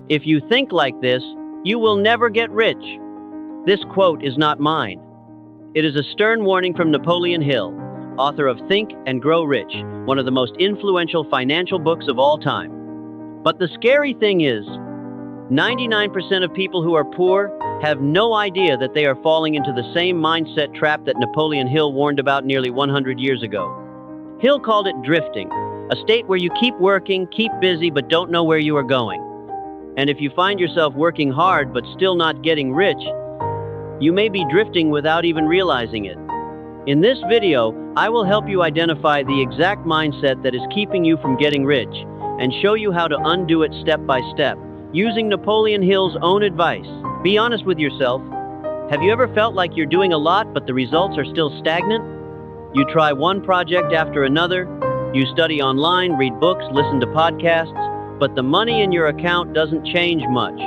If you think like this, you will never get rich. This quote is not mine. It is a stern warning from Napoleon Hill, author of Think and Grow Rich, one of the most influential financial books of all time. But the scary thing is, 99% of people who are poor have no idea that they are falling into the same mindset trap that Napoleon Hill warned about nearly 100 years ago. Hill called it drifting, a state where you keep working, keep busy, but don't know where you are going. And if you find yourself working hard but still not getting rich, you may be drifting without even realizing it. In this video, I will help you identify the exact mindset that is keeping you from getting rich and show you how to undo it step by step, using Napoleon Hill's own advice. Be honest with yourself. Have you ever felt like you're doing a lot but the results are still stagnant? You try one project after another, you study online, read books, listen to podcasts, but the money in your account doesn't change much.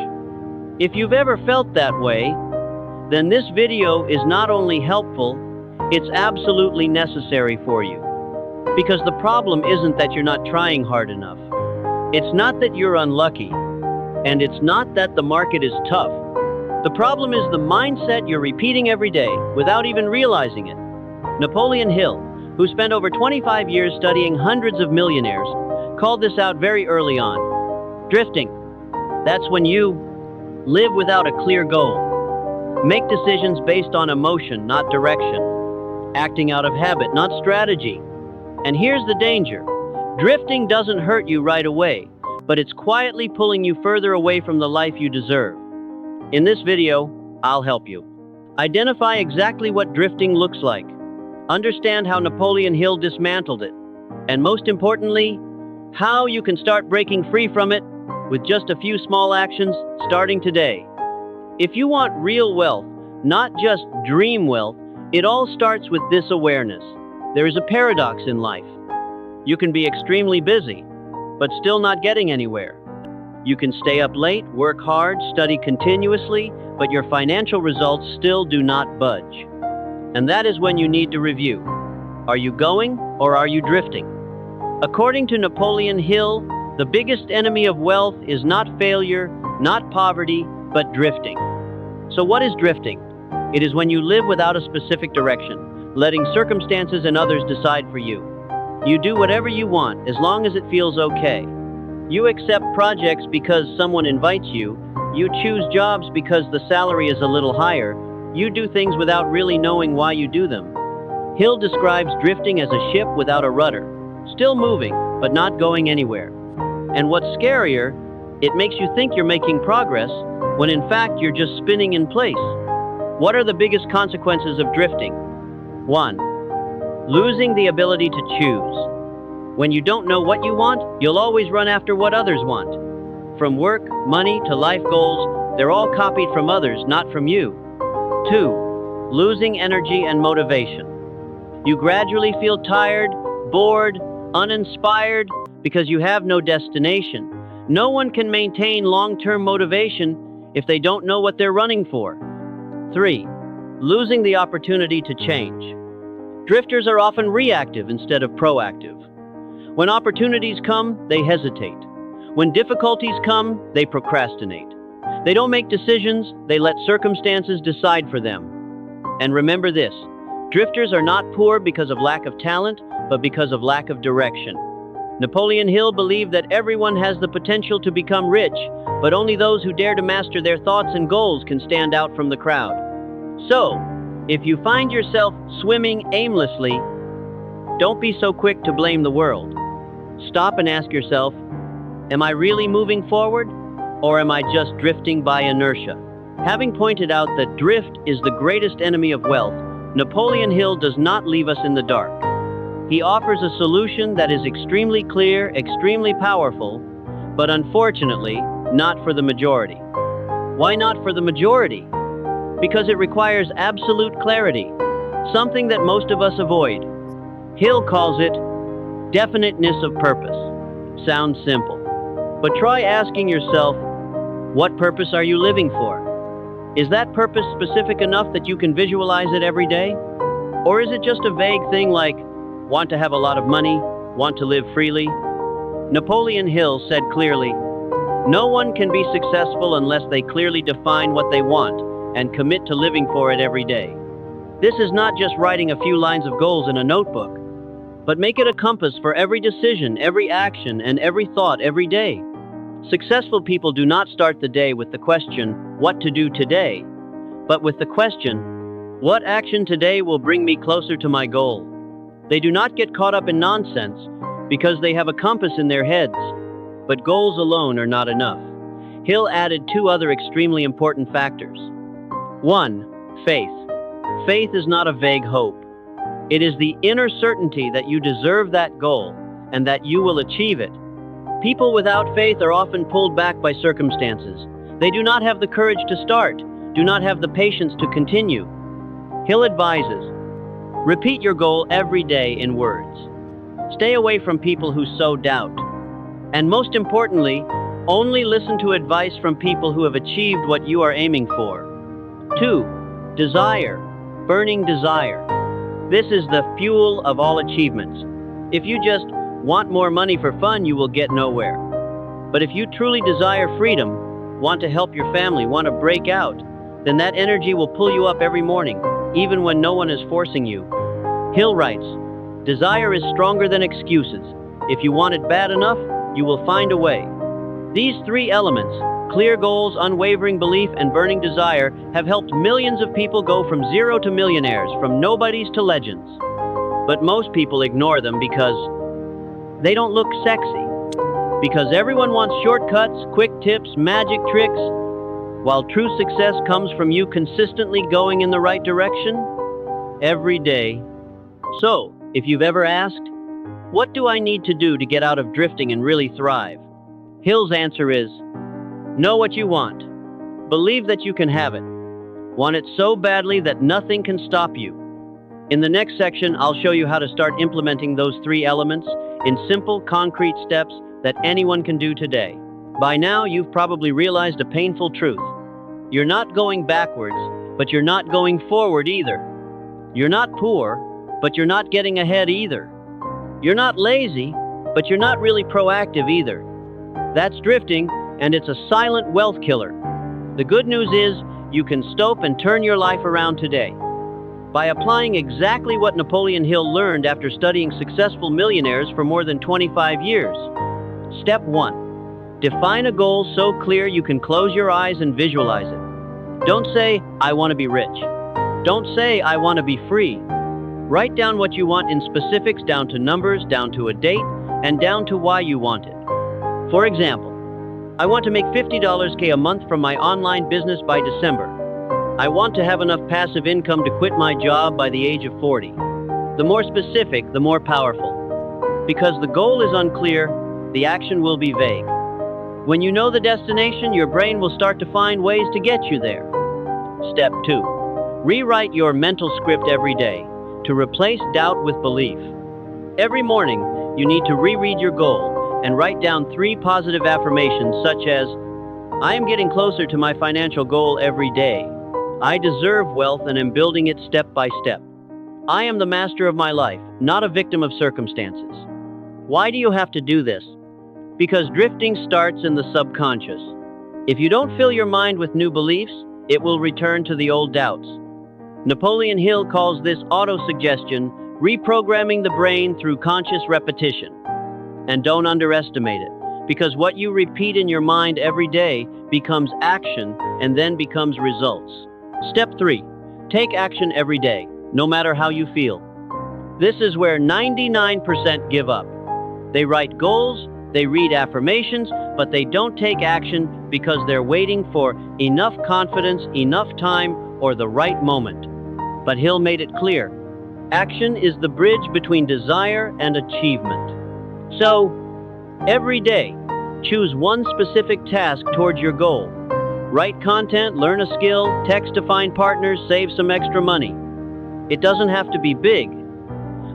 If you've ever felt that way, then this video is not only helpful, it's absolutely necessary for you. Because the problem isn't that you're not trying hard enough. It's not that you're unlucky, and it's not that the market is tough. The problem is the mindset you're repeating every day without even realizing it. Napoleon Hill, who spent over 25 years studying hundreds of millionaires, called this out very early on. Drifting. That's when you live without a clear goal. Make decisions based on emotion, not direction. Acting out of habit, not strategy. And here's the danger. Drifting doesn't hurt you right away, but it's quietly pulling you further away from the life you deserve. In this video, I'll help you. Identify exactly what drifting looks like. Understand how Napoleon Hill dismantled it. And most importantly, how you can start breaking free from it with just a few small actions starting today. If you want real wealth, not just dream wealth, it all starts with this awareness. There is a paradox in life. You can be extremely busy, but still not getting anywhere. You can stay up late, work hard, study continuously, but your financial results still do not budge. And that is when you need to review. Are you going or are you drifting? According to Napoleon Hill, the biggest enemy of wealth is not failure, not poverty, but drifting. So what is drifting? It is when you live without a specific direction, letting circumstances and others decide for you. You do whatever you want as long as it feels okay. You accept projects because someone invites you. You choose jobs because the salary is a little higher. You do things without really knowing why you do them. Hill describes drifting as a ship without a rudder, still moving, but not going anywhere. And what's scarier, it makes you think you're making progress, when in fact you're just spinning in place. What are the biggest consequences of drifting? 1. Losing the ability to choose. When you don't know what you want, you'll always run after what others want. From work, money, to life goals, they're all copied from others, not from you. 2. Losing energy and motivation. You gradually feel tired, bored, uninspired, because you have no destination. No one can maintain long-term motivation if they don't know what they're running for. 3. Losing the opportunity to change. Drifters are often reactive instead of proactive. When opportunities come, they hesitate. When difficulties come, they procrastinate. They don't make decisions, they let circumstances decide for them. And remember this, drifters are not poor because of lack of talent, but because of lack of direction. Napoleon Hill believed that everyone has the potential to become rich, but only those who dare to master their thoughts and goals can stand out from the crowd. So, if you find yourself swimming aimlessly, don't be so quick to blame the world. Stop and ask yourself, am I really moving forward, or am I just drifting by inertia? Having pointed out that drift is the greatest enemy of wealth, Napoleon Hill does not leave us in the dark. He offers a solution that is extremely clear, extremely powerful, but unfortunately, not for the majority. Why not for the majority? Because it requires absolute clarity, something that most of us avoid. Hill calls it definiteness of purpose. Sounds simple, but try asking yourself, what purpose are you living for? Is that purpose specific enough that you can visualize it every day? Or is it just a vague thing like, want to have a lot of money, want to live freely? Napoleon Hill said clearly, No one can be successful unless they clearly define what they want and commit to living for it every day. This is not just writing a few lines of goals in a notebook, but make it a compass for every decision, every action, and every thought every day. Successful people do not start the day with the question, what to do today, but with the question, what action today will bring me closer to my goal? They do not get caught up in nonsense because they have a compass in their heads, but goals alone are not enough. Hill added two other extremely important factors. 1. Faith. Faith is not a vague hope. It is the inner certainty that you deserve that goal and that you will achieve it. People without faith are often pulled back by circumstances. They do not have the courage to start, do not have the patience to continue. Hill advises, repeat your goal every day in words. Stay away from people who sow doubt. And most importantly, only listen to advice from people who have achieved what you are aiming for. 2. Desire. Burning desire. This is the fuel of all achievements. If you just want more money for fun, you will get nowhere. But if you truly desire freedom, want to help your family, want to break out, then that energy will pull you up every morning, even when no one is forcing you. Hill writes, desire is stronger than excuses. If you want it bad enough, you will find a way. These three elements, clear goals, unwavering belief, and burning desire, have helped millions of people go from zero to millionaires, from nobodies to legends. But most people ignore them because they don't look sexy. Because everyone wants shortcuts, quick tips, magic tricks, while true success comes from you consistently going in the right direction every day. So, if you've ever asked, what do I need to do to get out of drifting and really thrive? Hill's answer is, know what you want. Believe that you can have it. Want it so badly that nothing can stop you. In the next section, I'll show you how to start implementing those three elements in simple, concrete steps that anyone can do today. By now, you've probably realized a painful truth. You're not going backwards, but you're not going forward either. You're not poor, but you're not getting ahead either. You're not lazy, but you're not really proactive either. That's drifting, and it's a silent wealth killer. The good news is, you can stop and turn your life around today. By applying exactly what Napoleon Hill learned after studying successful millionaires for more than 25 years. Step 1. Define a goal so clear you can close your eyes and visualize it. Don't say, I want to be rich. Don't say, I want to be free. Write down what you want in specifics, down to numbers, down to a date, and down to why you want it. For example, I want to make $50K a month from my online business by December. I want to have enough passive income to quit my job by the age of 40. The more specific, the more powerful. Because the goal is unclear, the action will be vague. When you know the destination, your brain will start to find ways to get you there. Step 2. Rewrite your mental script every day to replace doubt with belief. Every morning, you need to reread your goal and write down 3 positive affirmations such as, I am getting closer to my financial goal every day. I deserve wealth and am building it step by step. I am the master of my life, not a victim of circumstances. Why do you have to do this? Because drifting starts in the subconscious. If you don't fill your mind with new beliefs, it will return to the old doubts. Napoleon Hill calls this autosuggestion, reprogramming the brain through conscious repetition. And don't underestimate it, because what you repeat in your mind every day becomes action and then becomes results. Step 3. Take action every day, no matter how you feel. This is where 99% give up. They write goals, they read affirmations, but they don't take action because they're waiting for enough confidence, enough time, or the right moment. But Hill made it clear. Action is the bridge between desire and achievement. So, every day, choose one specific task towards your goal. Write content, learn a skill, text to find partners, save some extra money. It doesn't have to be big,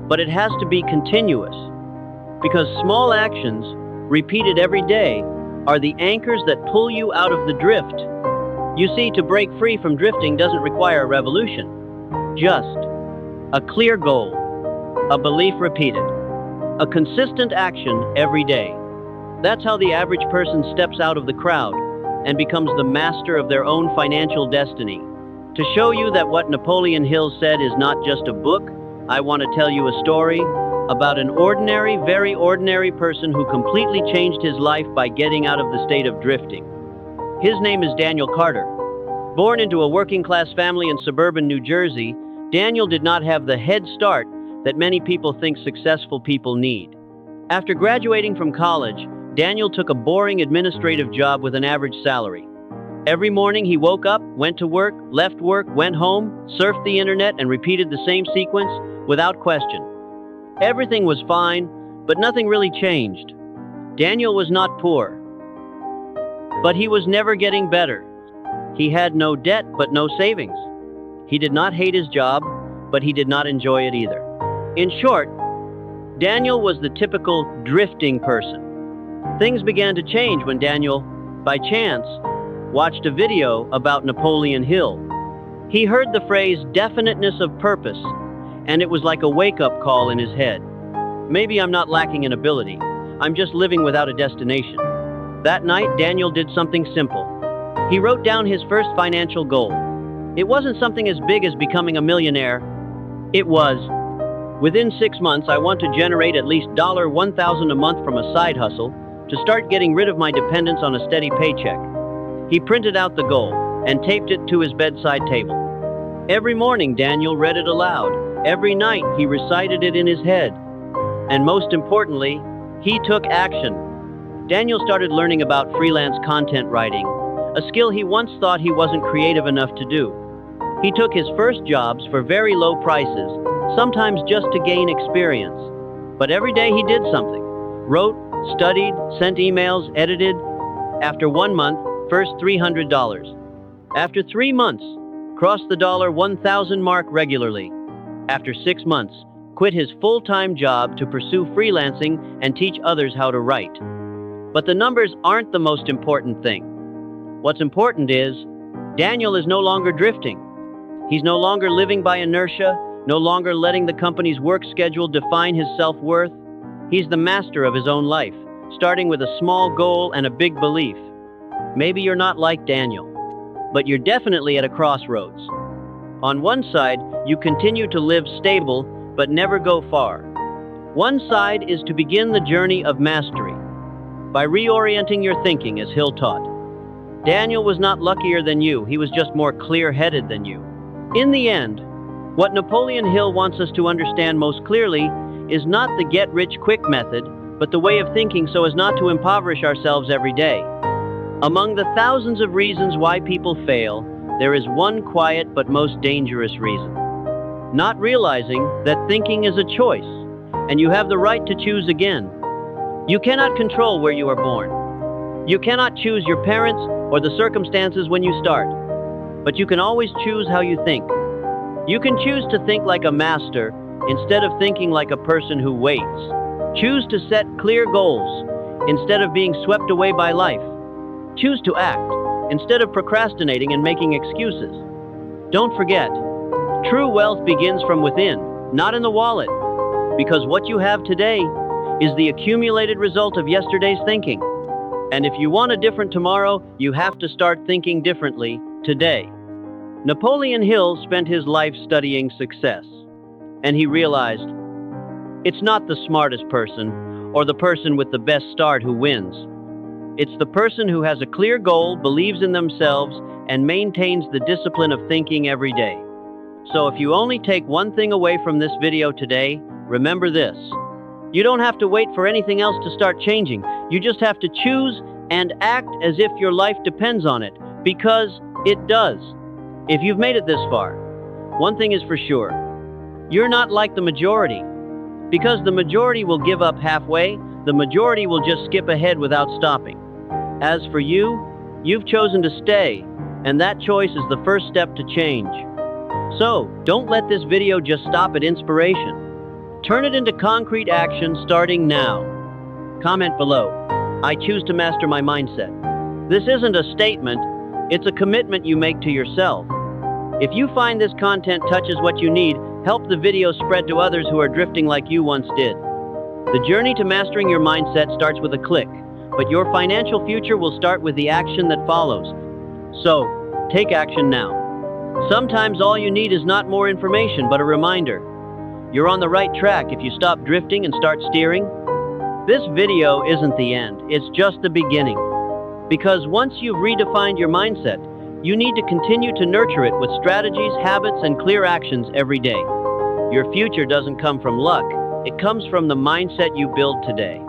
but it has to be continuous. Because small actions, repeated every day, are the anchors that pull you out of the drift. You see, to break free from drifting doesn't require a revolution. Just a clear goal, a belief repeated, a consistent action every day. That's how the average person steps out of the crowd and becomes the master of their own financial destiny. To show you that what Napoleon Hill said is not just a book, I want to tell you a story about an ordinary, very ordinary person who completely changed his life by getting out of the state of drifting. His name is Daniel Carter. Born into a working-class family in suburban New Jersey, Daniel did not have the head start that many people think successful people need. After graduating from college, Daniel took a boring administrative job with an average salary. Every morning he woke up, went to work, left work, went home, surfed the internet, and repeated the same sequence without question. Everything was fine, but nothing really changed. Daniel was not poor, but he was never getting better. He had no debt, but no savings. He did not hate his job, but he did not enjoy it either. In short, Daniel was the typical drifting person. Things began to change when Daniel, by chance, watched a video about Napoleon Hill. He heard the phrase definiteness of purpose, and it was like a wake-up call in his head. Maybe I'm not lacking in ability. I'm just living without a destination. That night, Daniel did something simple. He wrote down his first financial goal. It wasn't something as big as becoming a millionaire. It was, within 6 months, I want to generate at least $1,000 a month from a side hustle to start getting rid of my dependence on a steady paycheck. He printed out the goal and taped it to his bedside table. Every morning, Daniel read it aloud. Every night, he recited it in his head. And most importantly, he took action. Daniel started learning about freelance content writing, a skill he once thought he wasn't creative enough to do. He took his first jobs for very low prices, sometimes just to gain experience. But every day he did something. Wrote, studied, sent emails, edited. After 1 month, first $300. After 3 months, crossed the $1,000 mark regularly. After 6 months, quit his full-time job to pursue freelancing and teach others how to write. But the numbers aren't the most important thing. What's important is, Daniel is no longer drifting. He's no longer living by inertia, no longer letting the company's work schedule define his self-worth. He's the master of his own life, starting with a small goal and a big belief. Maybe you're not like Daniel, but you're definitely at a crossroads. On one side, you continue to live stable, but never go far. One side is to begin the journey of mastery, by reorienting your thinking, as Hill taught. Daniel was not luckier than you, he was just more clear-headed than you. In the end, what Napoleon Hill wants us to understand most clearly is not the get-rich-quick method, but the way of thinking so as not to impoverish ourselves every day. Among the thousands of reasons why people fail, there is one quiet but most dangerous reason. Not realizing that thinking is a choice, and you have the right to choose again. You cannot control where you are born. You cannot choose your parents or the circumstances when you start, but you can always choose how you think. You can choose to think like a master instead of thinking like a person who waits. Choose to set clear goals instead of being swept away by life. Choose to act instead of procrastinating and making excuses. Don't forget, true wealth begins from within, not in the wallet, because what you have today is the accumulated result of yesterday's thinking. And if you want a different tomorrow, you have to start thinking differently today. Napoleon Hill spent his life studying success, and he realized it's not the smartest person or the person with the best start who wins. It's the person who has a clear goal, believes in themselves, and maintains the discipline of thinking every day. So if you only take one thing away from this video today, remember this. You don't have to wait for anything else to start changing. You just have to choose and act as if your life depends on it, because it does. If you've made it this far, one thing is for sure. You're not like the majority. Because the majority will give up halfway, the majority will just skip ahead without stopping. As for you, you've chosen to stay, and that choice is the first step to change. So, don't let this video just stop at inspiration. Turn it into concrete action starting now. Comment below, I choose to master my mindset. This isn't a statement, it's a commitment you make to yourself. If you find this content touches what you need, help the video spread to others who are drifting like you once did. The journey to mastering your mindset starts with a click. but your financial future will start with the action that follows. So, take action now. Sometimes all you need is not more information, but a reminder. You're on the right track if you stop drifting and start steering. This video isn't the end, it's just the beginning. Because once you've redefined your mindset, you need to continue to nurture it with strategies, habits, and clear actions every day. Your future doesn't come from luck, it comes from the mindset you build today.